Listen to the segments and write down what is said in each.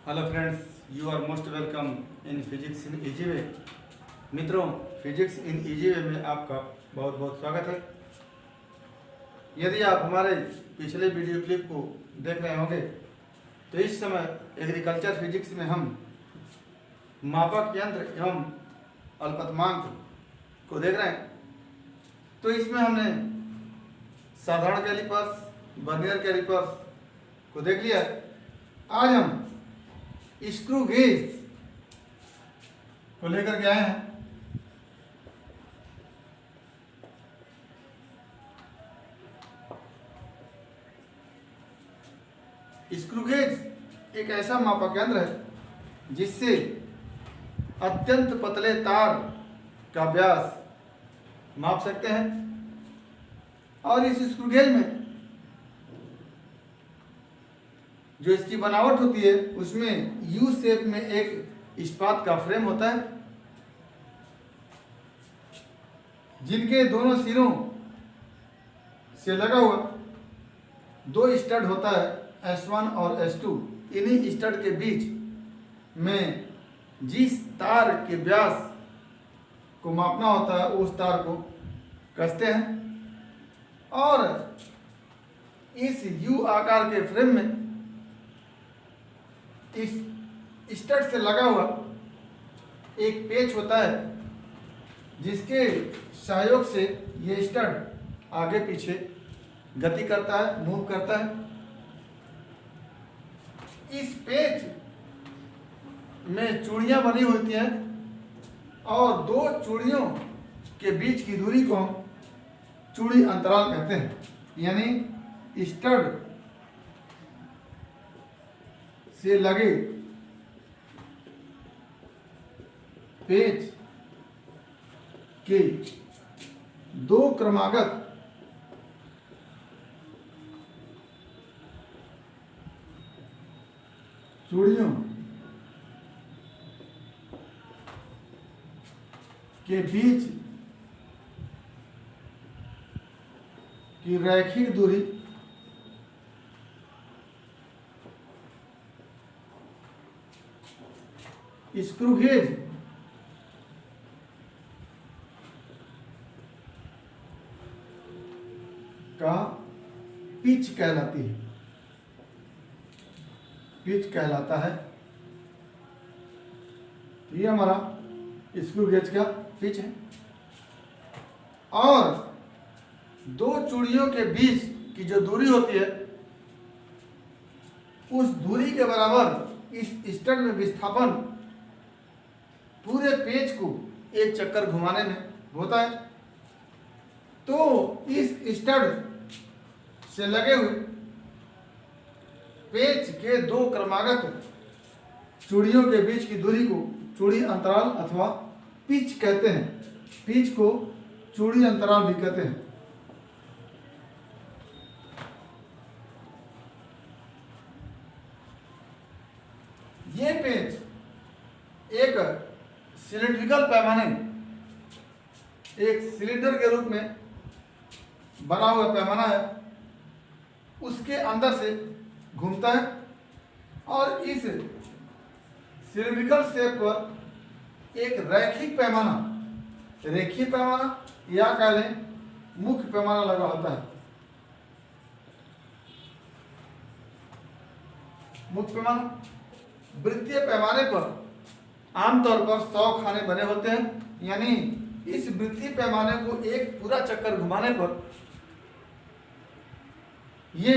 Hello friends, you are most welcome in physics in easy way. मित्रों, physics in easy वे में आपका बहुत बहुत स्वागत है। यदि आप हमारे पिछले वीडियो क्लिप को देख रहे होंगे तो इस समय एग्रीकल्चर फिजिक्स में हम मापक यंत्र एवं अल्पतमांक को देख रहे हैं। तो इसमें हमने साधारण कैलिपर्स, वर्नियर कैलिपर्स को देख लिया। आज हम स्क्रू गेज को लेकर के आए हैं। स्क्रू गेज एक ऐसा मापक यंत्र है जिससे अत्यंत पतले तार का व्यास माप सकते हैं। और इस स्क्रू गेज में जो इसकी बनावट होती है उसमें यू शेप में एक इस्पात का फ्रेम होता है, जिनके दोनों सिरों से लगा हुआ दो स्टड होता है, S1 और S2। इन्हीं स्टड के बीच में जिस तार के व्यास को मापना होता है उस तार को कसते हैं और इस यू आकार के फ्रेम में इस स्टड से लगा हुआ एक पेच होता है, जिसके सहयोग से ये स्टड आगे पीछे गति करता है, मूव करता है। इस पेच में चूड़ियां बनी होती हैं और दो चूड़ियों के बीच की दूरी को हम चूड़ी अंतराल कहते हैं। यानी स्टड से लगे पेच के दो क्रमागत चूड़ियों के बीच की रैखिक दूरी स्क्रू गेज का पिच कहलाती है, पिच कहलाता है। ये हमारा स्क्रू गेज का पिच है और दो चूड़ियों के बीच की जो दूरी होती है उस दूरी के बराबर इस स्टड में विस्थापन पूरे पेज को एक चक्कर घुमाने में होता है। तो इस स्टड से लगे हुए पेज के दो क्रमागत चूड़ियों के बीच की दूरी को चूड़ी अंतराल अथवा पिच कहते हैं। पिच को चूड़ी अंतराल भी कहते हैं। ये पेज एक सिलिंड्रिकल पैमाने, एक सिलेंडर के रूप में बना हुआ पैमाना है, उसके अंदर से घूमता है और इस सिलिंड्रिकल शेप पर एक रैखिक पैमाना, रेखीय पैमाना या कह लें मुख्य पैमाना लगा होता है। मुख्य पैमाना वृत्तीय पैमाने पर आमतौर पर 100 खाने बने होते हैं। यानी इस वृत्तीय पैमाने को एक पूरा चक्कर घुमाने पर ये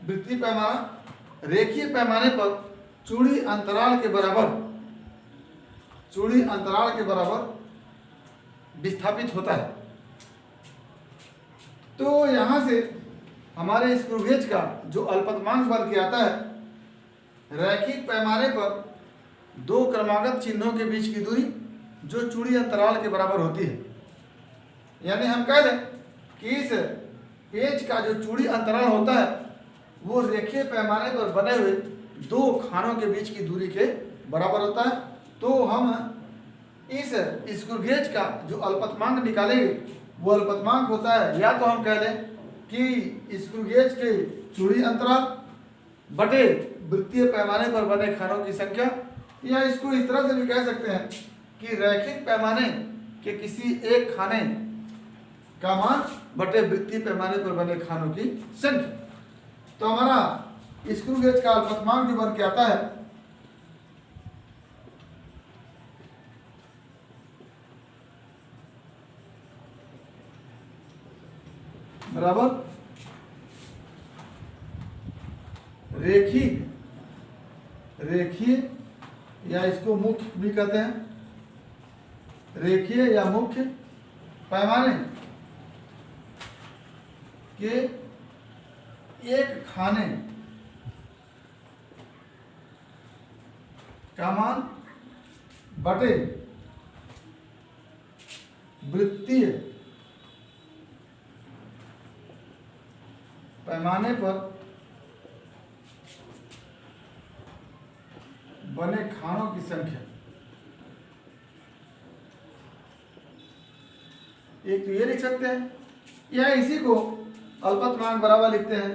वृत्तीय पैमाना रेखीय पैमाने पर चूड़ी अंतराल के बराबर विस्थापित होता है। तो यहां से हमारे स्क्रू गेज का जो अल्पतमांक बन के आता है, रैखिक पैमाने पर दो क्रमागत चिन्हों के बीच की दूरी जो चूड़ी अंतराल के बराबर होती है। यानी हम कह दें कि इस पेज का जो चूड़ी अंतराल होता है वो रेखीय पैमाने पर बने हुए दो खानों के बीच की दूरी के बराबर होता है। तो हम इस स्क्रू गेज का जो अल्पतमांक निकालेंगे वो अल्पतमांक होता है, या तो हम कह लें कि स्क्रू गेज के चूड़ी अंतराल बटे वृत्तीय पैमाने पर बने खानों की संख्या, या इसको इस तरह से भी कह सकते हैं कि रैखिक पैमाने के किसी एक खाने का मान बटे वृत्तीय पैमाने पर बने खानों की संख्या। तो हमारा स्क्रू गेज का अल्पतमांक जो बन के आता है बराबर रेखीय या इसको मुख्य भी कहते हैं, रेखीय या मुख्य पैमाने के एक खाने का मान बटे वृत्तीय पैमाने पर बने खानों की संख्या। एक तो ये लिख सकते हैं, या इसी को अल्पतमांक बराबर लिखते हैं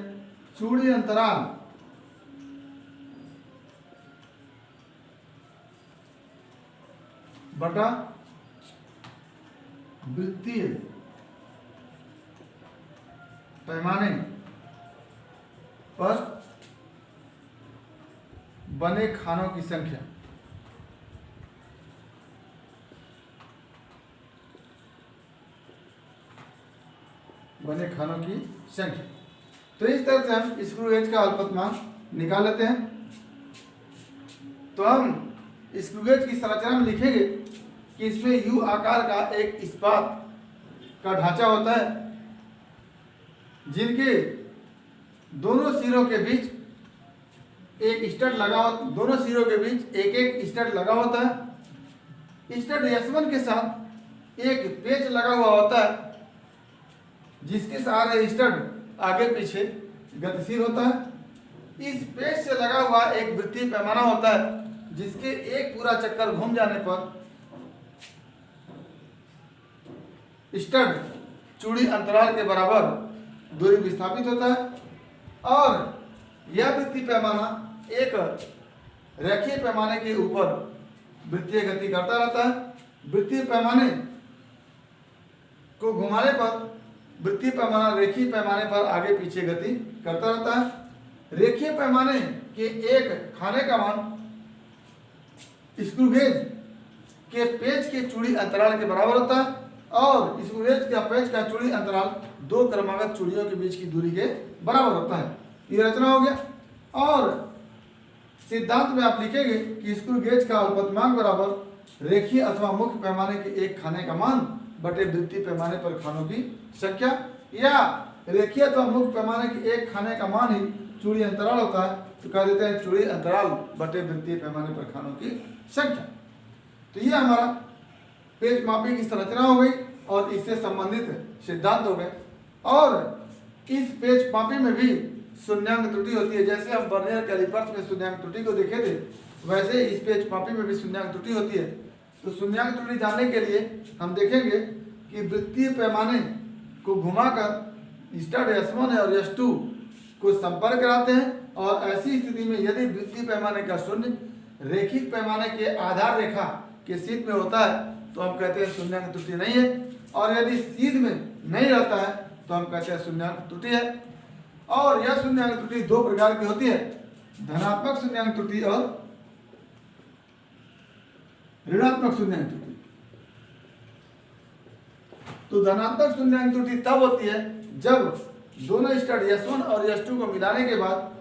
चूड़ी अंतराल बटा वृत्तीय पैमाने पर बने खानों की संख्या। बने खानों की संख्या। तो इस तरह से हम स्क्रू गेज का अल्पतमांक निकाल लेते हैं। तो हम स्क्रू गेज की संरचना में लिखेंगे कि इसमें यू आकार का एक इस्पात का ढांचा होता है, जिनके दोनों सिरों के बीच एक स्टड लगा हो, दोनों सिरों के बीच एक एक स्टड लगा होता है। स्टड S1 के साथ एक पेच लगा हुआ होता है, जिसके सहारे स्टड आगे पीछे गतिशील होता है। इस पेच से लगा हुआ एक वृत्तीय पैमाना होता है, जिसके एक पूरा चक्कर घूम जाने पर स्टड चूड़ी अंतराल के बराबर दूरी विस्थापित होता है, और यह वृत्तीय पैमाना एक रेखीय पैमाने के ऊपर वृत्तीय गति करता रहता है। वृत्तीय पैमाने को घुमाने पर वृत्तीय पैमाना रेखीय पैमाने पर आगे पीछे गति करता रहता है। रेखीय पैमाने के एक खाने का मान स्क्रू गेज के पेच के चूड़ी अंतराल के बराबर होता है, और स्क्रू गेज का पेच का चूड़ी अंतराल दो क्रमागत चूड़ियों के बीच की दूरी के बराबर होता है। ये रचना हो गया। और सिद्धांत में आप लिखेंगे कि स्क्रू गेज का अल्पतमांक बराबर रेखीय अथवा मुख्य पैमाने के एक खाने का मान बटे वृत्तीय पैमाने पर खानों की संख्या, या रेखीय अथवा मुख्य पैमाने के एक खाने का मान ही चूड़ी अंतराल होता है, तो कह देते हैं चूड़ी अंतराल बटे वृत्तीय पैमाने पर खानों की संख्या। तो ये हमारा पेच मापी की संरचना हो गई और इससे संबंधित सिद्धांत हो गए। और इस पेच मापी में भी शून्यांक त्रुटि होती है। जैसे हम वर्नियर कैलिपर्स में शून्यांक त्रुटि को देखे थे, वैसे इस पेच मापी में भी शून्यांक त्रुटि होती है। तो शून्यांक त्रुटि जानने के लिए हम देखेंगे कि वृत्तीय पैमाने को घुमाकर स्टड S1 और S2 को संपर्क कराते हैं, और ऐसी स्थिति में यदि वृत्तीय पैमाने का शून्य रेखिक पैमाने के आधार रेखा के सीध में होता है तो हम कहते हैं शून्यांक त्रुटि नहीं है, और यदि सीध में नहीं रहता है तो हम कहते हैं शून्यांक त्रुटि है। और यह शून्यांक त्रुटि दो प्रकार की होती है, धनात्मक शून्यांक त्रुटि और ऋणात्मक शून्यांक त्रुटि। तो धनात्मक शून्यांक त्रुटि तब होती है जब दोनों स्टड S1 और S2 को मिलाने के बाद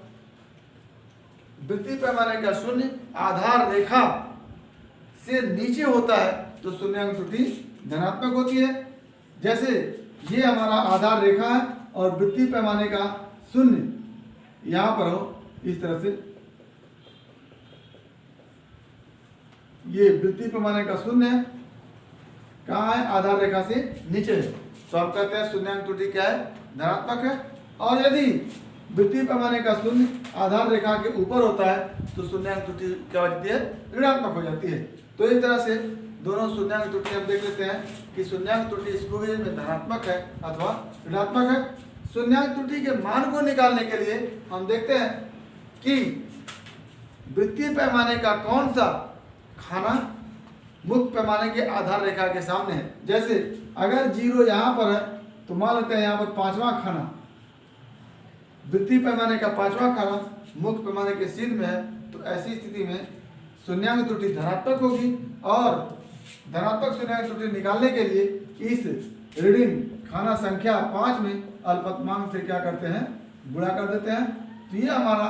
वृत्तीय पैमाने का शून्य आधार रेखा से नीचे होता है, तो शून्यांक त्रुटि धनात्मक होती है। जैसे ये हमारा आधार रेखा है और वृत्तीय पैमाने का शून्य यहां पर हो, इस तरह से ये वृत्तीय पैमाने का शून्य है, कहाँ है? आधार रेखा से नीचे है, तो आप कहते हैं शून्यांक त्रुटि क्या है? धनात्मक है। और यदि वृत्तीय पैमाने का शून्य आधार रेखा के ऊपर होता है तो शून्यांक त्रुटि क्या हो जाती है? ऋणात्मक हो जाती है। तो इस तरह से दोनों शून्यांक त्रुटि हम देख लेते हैं कि शून्यांक त्रुटि स्क्रू गेज में धनात्मक है अथवा ऋणात्मक है। शून्यांक त्रुटि के मान को निकालने के लिए हम देखते हैं कि वृत्तीय पैमाने का कौन सा खाना मुख्य पैमाने के आधार रेखा के सामने है। जैसे अगर 0 यहाँ पर है तो मान लेते हैं यहाँ पर 5वां खाना, वृत्तीय पैमाने का 5वां खाना मुख्य पैमाने के सीध में है, तो ऐसी स्थिति में शून्यांक त्रुटि धनात्मक होगी और धनात्मक शून्यांक त्रुटि निकालने के लिए इस रीडिंग खाना संख्या 5 में अल्पतमांक से क्या करते हैं, गुणा कर देते हैं, तो ये हमारा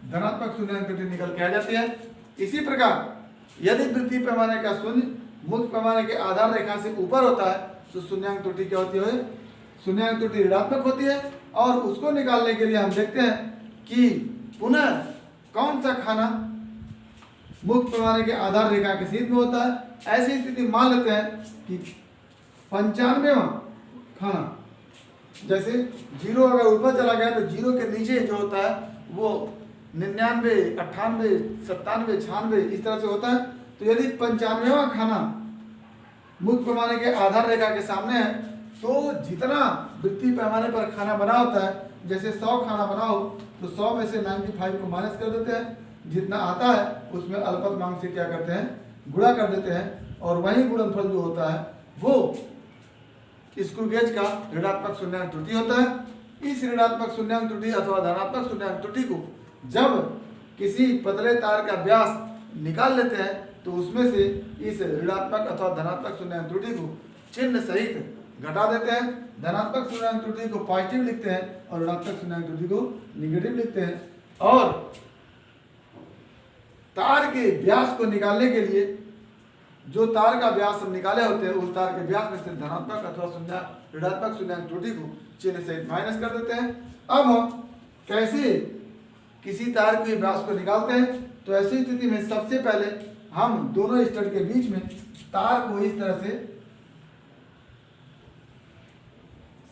धनात्मक शून्यांक त्रुटि निकल के आ जाती है। इसी प्रकार यदि वृत्तीय पैमाने का शून्य मुख्य पैमाने के आधार रेखा से ऊपर होता है तो शून्यांक त्रुटि क्या होती है, शून्यांक त्रुटि ऋणात्मक होती है। और उसको निकालने के लिए हम देखते हैं कि पुनः कौन सा खाना मुख्य पैमाने के आधार रेखा के सीध में होता है। ऐसी स्थिति मान लेते हैं कि 95वां खाना, जैसे 0 अगर ऊपर चला गया तो 0 के नीचे जो होता है वो 99, 98, 97, 96 इस तरह से होता है। तो यदि 95वां खाना मुख्य पैमाने के आधार रेखा के सामने है तो जितना वृत्तीय पैमाने पर खाना बना होता है, जैसे 100 खाना बना हो तो 100 में से 95 को माइनस कर देते हैं, जितना आता है उसमें अल्पतमांक से क्या करते हैं, गुणा कर देते हैं, और वही गुणनफल जो होता है वो स्क्रू गेज का ऋणात्मक शून्यांक त्रुटि होता है। इस ऋणात्मक शून्यांक त्रुटि अथवा धनात्मक शून्यांक त्रुटि को जब किसी पतले तार का व्यास निकाल लेते हैं तो उसमें से इस ऋणात्मक अथवा धनात्मक शून्यांक त्रुटि को चिन्ह सहित घटा देते हैं। धनात्मक शून्यांक त्रुटि को पॉजिटिव लिखते हैं और ऋणात्मक शून्यांक त्रुटि को निगेटिव लिखते हैं। और तार के व्यास को निकालने के लिए जो तार का व्यास हम निकाले होते हैं उस तार के व्यास में से धनात्मक अथवा ऋणात्मक शून्यांक त्रुटि को चिन्ह सहित माइनस कर देते हैं। अब हम कैसे किसी तार के व्यास को निकालते हैं, तो ऐसी स्थिति में सबसे पहले हम दोनों स्टड के बीच में तार को इस तरह से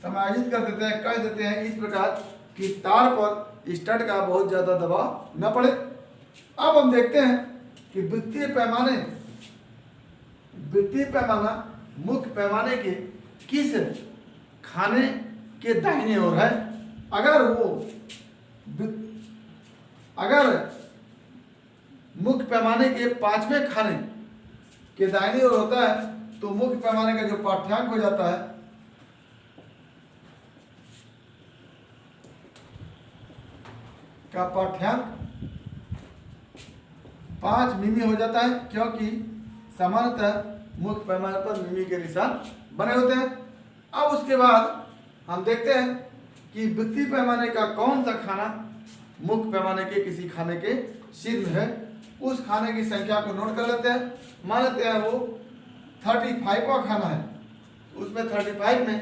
समायोजित कर देते हैं, कह देते हैं इस प्रकार कि तार पर स्टड का बहुत ज्यादा दबाव न पड़े। अब हम देखते हैं कि वृत्तीय पैमाना मुख्य पैमाने के किस खाने के दाहिने ओर है। अगर मुख्य पैमाने के 5वें खाने के दाहिने ओर होता है तो मुख्य पैमाने का जो पाठ्यांक हो जाता है का पाठ्यांक 5 मिमी हो जाता है, क्योंकि सामान्यतः मुख्य पैमाने पर मिमी के निशान बने होते हैं। अब उसके बाद हम देखते हैं कि वृत्तीय पैमाने का कौन सा खाना मुख्य पैमाने के किसी खाने के सीध में है। उस खाने की संख्या को नोट कर लेते हैं। मान लेते हैं वो 35वां खाना है, उसमें 35 में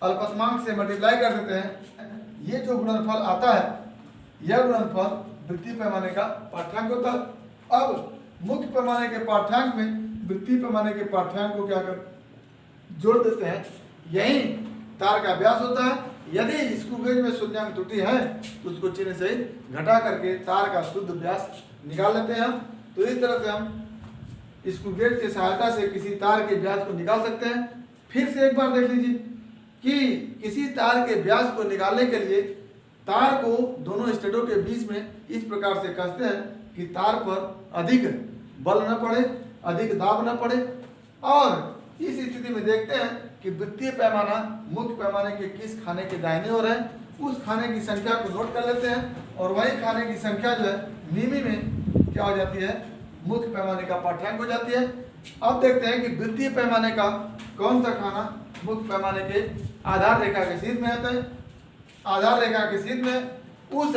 अल्पतमांक से मल्टीप्लाई कर देते हैं। ये जो गुणनफल आता है यह गुणनफल वृत्तीय पैमाने का पाठ्यांक होता है। अब मुख्य पैमाने के पाठ्यांक में वृत्तीय पैमाने के पाठ्यांक को क्या कर जोड़ देते हैं, यही तार का व्यास होता है। यदि स्क्रू गेज में शून्यांक त्रुटि है तो उसको चिन्ह से घटा करके तार का शुद्ध व्यास निकाल लेते हैं हम। तो इस तरह से हम स्क्रू गेज की सहायता से किसी तार के व्यास को निकाल सकते हैं। फिर से एक बार देख लीजिए कि किसी तार के व्यास को निकालने के लिए तार को दोनों स्टडों के बीच में इस प्रकार से कसते हैं कि तार पर अधिक बल न पड़े, अधिक दाब न पड़े। और इस स्थिति में देखते हैं कि वृत्तीय पैमाना मुख्य पैमाने के किस खाने के दाहिने ओर है। उस खाने की संख्या को नोट कर लेते हैं और वही खाने की संख्या जो है मिमी में क्या हो जाती है, मुख्य पैमाने का पाठ्यांक हो जाती है। अब देखते हैं कि वृत्तीय पैमाने का कौन सा खाना मुख्य पैमाने के आधार रेखा के सीध में आता है। आधार रेखा के सीध में उस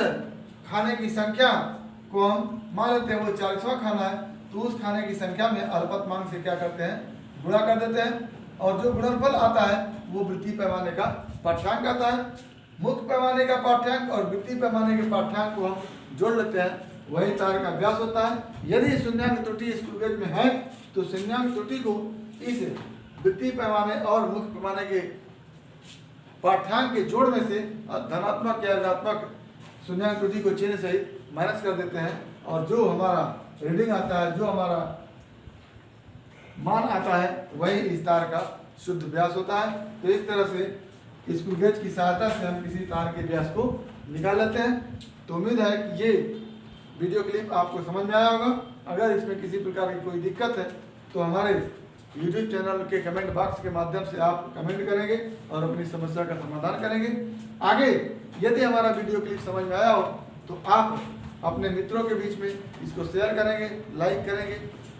खाने की संख्या को हम मान लेते हैं वो 40वां खाना है, तो उस खाने की संख्या में अल्पतमांक से क्या करते हैं, गुणा कर देते हैं, और जो गुणनफल आता है वो वृत्तीय पैमाने का पाठ्यांक आता है। मुख्य पैमाने का पाठ्यांक और वृत्तीय पैमाने के पाठ्यांक को हम जोड़ लेते हैं, वही तार का व्यास होता है। यदि शून्यांक त्रुटि स्क्रू गेज में है तो शून्यांक त्रुटि को इस वृत्तीय पैमाने और मुख्य पैमाने के पाठ्यांक के जोड़ में से धनात्मक या ऋणात्मक शून्यांक त्रुटि को चिन्ह सहित माइनस कर देते हैं, और जो हमारा रीडिंग आता है, जो हमारा मान आता है, वही इस तार का शुद्ध व्यास होता है। तो इस तरह से स्क्रू गेज की सहायता से हम किसी तार के व्यास को निकाल लेते हैं। तो उम्मीद है कि ये वीडियो क्लिप आपको समझ में आया होगा। अगर इसमें किसी प्रकार की कोई दिक्कत है तो हमारे YouTube चैनल के कमेंट बॉक्स के माध्यम से आप कमेंट करेंगे और अपनी समस्या का समाधान करेंगे। आगे यदि हमारा वीडियो क्लिप समझ में आया हो तो आप अपने मित्रों के बीच में इसको शेयर करेंगे, लाइक करेंगे,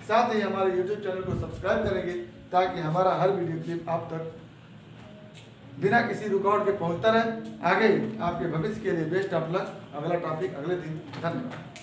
साथ ही हमारे YouTube चैनल को सब्सक्राइब करेंगे ताकि हमारा हर वीडियो क्लिप आप तक बिना किसी रिकॉर्ड के पहुंचता रहे। आगे आपके भविष्य के लिए बेस्ट ऑफ लक। अगला टॉपिक अगले दिन। धन्यवाद।